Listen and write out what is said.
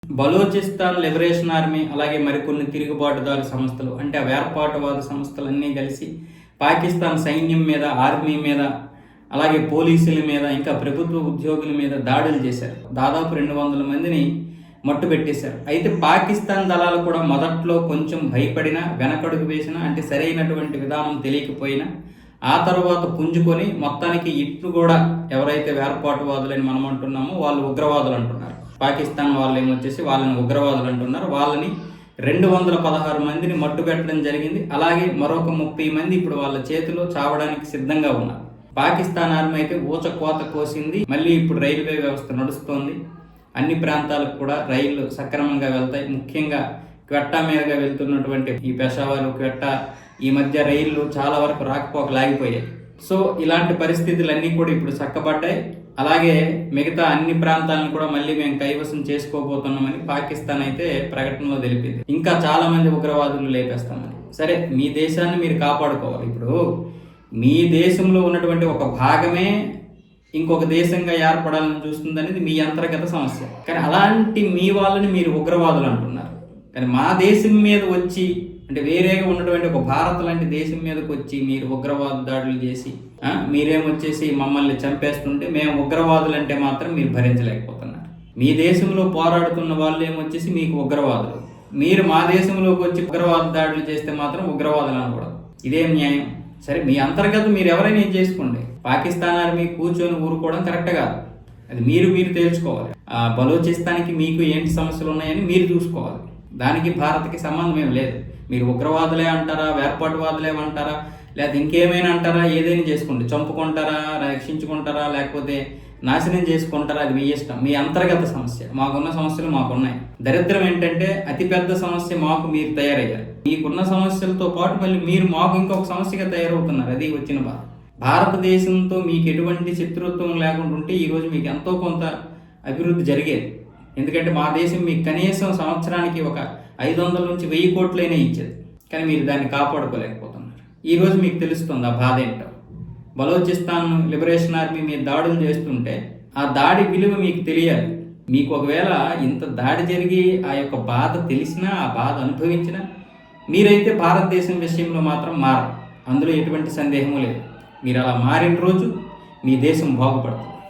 Balochistan liberation army అలాగే మరికొన్ని తిరుగుబాటుదారు సంస్థలు అంటే వేర్పాటువాద సంస్థలన్నీ కలిసి పాకిస్తాన్ సైన్యం మీద, ఆర్మీ మీద, అలాగే పోలీసుల మీద, ఇంకా ప్రభుత్వ ఉద్యోగుల మీద దాడులు చేశారు. దాదాపు 200 మందిని మట్టుబెట్టేశారు. అయితే పాకిస్తాన్ దళాలు కూడా మొదట్లో కొంచెం భయపడినా, వెనకడుగు వేసినా, అంటే సరైనటువంటి విధానం తెలియకపోయినా ఆ తర్వాత పుంజుకొని మొత్తానికి ఇట్లు కూడా ఎవరైతే వేర్పాటువాదులని మనం అంటున్నామో వాళ్ళు ఉగ్రవాదులు అంటున్నారు. పాకిస్తాన్ వాళ్ళు ఏమొచ్చేసి వాళ్ళని ఉగ్రవాదులు అంటున్నారు. వాళ్ళని 216 మందిని మట్టుబెట్టడం జరిగింది. అలాగే మరొక 30 మంది ఇప్పుడు వాళ్ళ చేతిలో చావడానికి సిద్ధంగా ఉన్నారు. పాకిస్తాన్ ఆర్మీ అయితే ఊచకోత కోసింది. మళ్ళీ ఇప్పుడు రైల్వే వ్యవస్థ నడుస్తోంది. అన్ని ప్రాంతాలకు కూడా రైళ్లు సక్రమంగా వెళ్తాయి. ముఖ్యంగా క్వెట్టా మీదుగా వెళ్తున్నటువంటి ఈ పెషావర్, క్వెట్టా ఈ మధ్య రైళ్లు చాలా వరకు రాకపోకలాగిపోయాయి. సో ఇలాంటి పరిస్థితులన్నీ కూడా ఇప్పుడు చక్కబడ్డాయి. అలాగే మిగతా అన్ని ప్రాంతాలను కూడా మళ్ళీ మేము కైవసం చేసుకోబోతున్నామని పాకిస్తాన్ అయితే ప్రకటనలో తెలిపింది. ఇంకా చాలా మంది ఉగ్రవాదులు లేపేస్తామని. సరే, మీ దేశాన్ని మీరు కాపాడుకోవాలి. ఇప్పుడు మీ దేశంలో ఉన్నటువంటి ఒక భాగమే ఇంకొక దేశంగా ఏర్పడాలని చూస్తుంది అనేది మీ అంతర్గత సమస్య. కానీ అలాంటి మీ వాళ్ళని మీరు ఉగ్రవాదులు అంటున్నారు. కానీ మా దేశం మీద వచ్చి, అంటే వేరేగా ఉన్నటువంటి ఒక భారత్ లాంటి దేశం మీదకి వచ్చి మీరు ఉగ్రవాద దాడులు చేసి మీరేమొచ్చేసి మమ్మల్ని చంపేస్తుంటే మేము ఉగ్రవాదులు అంటే మాత్రం మీరు భరించలేకపోతున్నారు. మీ దేశంలో పోరాడుతున్న వాళ్ళు ఏమొచ్చేసి మీకు ఉగ్రవాదులు, మీరు మా దేశంలోకి వచ్చి ఉగ్రవాద దాడులు చేస్తే మాత్రం ఉగ్రవాదులు అనకూడదు. ఇదేం న్యాయం? సరే, మీ అంతర్గతం మీరు ఎవరైనా ఏం చేసుకోండి. పాకిస్తాన్ ఆర్మీ కూర్చొని ఊరుకోవడం కరెక్ట్ కాదు. అది మీరు తేల్చుకోవాలి. బలూచిస్తాన్కి మీకు ఏంటి సమస్యలు ఉన్నాయని మీరు చూసుకోవాలి. దానికి భారత్కి సంబంధం ఏం లేదు. మీరు ఉగ్రవాదులే అంటారా, వేర్పాటువాదులే అంటారా, లేకపోతే ఇంకేమైనా అంటారా, ఏదైనా చేసుకోండి. చంపుకుంటారా, రక్షించుకుంటారా, లేకపోతే నాశనం చేసుకుంటారా, అది మీ ఇష్టం. మీ అంతర్గత సమస్య. మాకున్న సమస్యలు మాకున్నాయి. దరిద్రం ఏంటంటే అతిపెద్ద సమస్య మాకు మీరు తయారయ్యారు. మీకున్న సమస్యలతో పాటు మళ్ళీ మీరు మాకు ఇంకొక సమస్యగా తయారవుతున్నారు. అది వచ్చిన బాధ. భారతదేశంతో మీకు ఎటువంటి శత్రుత్వం లేకుండా ఉంటే ఈరోజు మీకు ఎంతో కొంత అభివృద్ధి జరిగేది. ఎందుకంటే మా దేశం మీకు కనీసం సంవత్సరానికి ఒక 500 నుంచి 1000 కోట్లైనా ఇచ్చేది. కానీ మీరు దాన్ని కాపాడుకోలేకపోతున్నారు. ఈరోజు మీకు తెలుస్తుంది ఆ బాధ ఏంటో. బలూచిస్తాన్ లిబరేషన్ ఆర్మీ మీద దాడులు చేస్తుంటే ఆ దాడి విలువ మీకు తెలియాలి. మీకు ఒకవేళ ఇంత దాడి జరిగి ఆ యొక్క బాధ తెలిసినా, ఆ బాధ అనుభవించినా మీరైతే భారతదేశం విషయంలో మాత్రం మారరు. అందులో ఎటువంటి సందేహము లేదు. మీరు అలా మారిన రోజు మీ దేశం బాగుపడుతుంది.